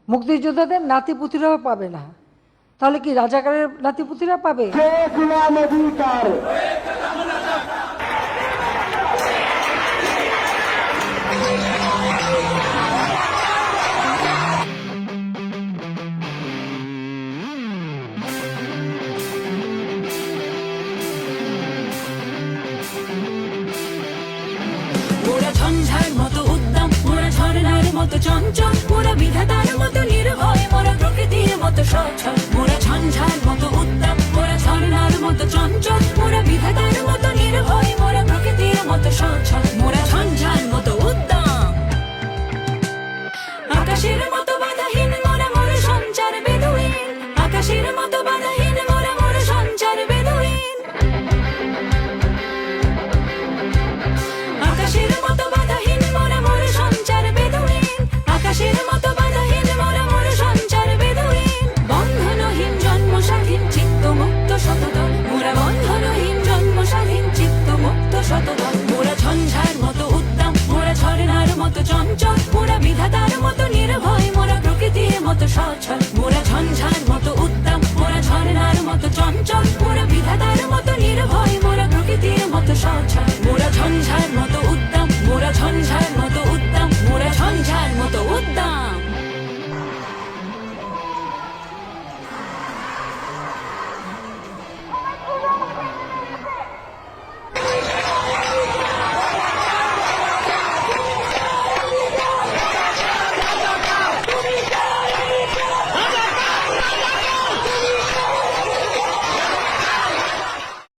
মুক্তিযোদ্ধাদের নাতিপুতিরাও পাবে না, তাহলে কি রাজাকারের নাতিপুতিরা পাবে? ওরা ঝঞ্ঝার মতো উদ্যম, ওরা ঝর্ণার মতো চঞ্চল, ওরা বিধাতার মতো নির্ভয়, ওরা প্রকৃতির মতো সচ্ছল। ওরা ঝঞ্ঝার মতো উদ্যম, ওরা ঝর্ণার মতো চঞ্চল, ওরা বিধাতার মতো নির্ভয়, ওরা প্রকৃতির মতো সচ্ছল। ওরা ঝঞ্ঝার মতো উদ্যম, আকাশের মতো বাধাহীন, মোরা মোর সঞ্চার বেদুইন। আকাশের মতো বাধাহীন, মোরা মোর সঞ্চার বেদুইন। আকাশের মতো বাধাহীন, মোরা মোর সঞ্চার বেদুইন। আকাশের মতো বাধাহীন, মোরা মোর সঞ্চার বেদুইন। বন্ধনহীন জন্ম স্বাধীন, চিত্ত মুক্ত শতদল, মোরা বন্ধনহীন জন্ম স্বাধীন, চিত্ত মুক্ত শতদল। মোরা ঝঞ্ঝার মতো উদ্যম, মোরা ঝর্ণার মতো চঞ্চল, মোরা বিধাতার মতো নির্ভয়, মোরা প্রকৃতির মতো সচ্ছল।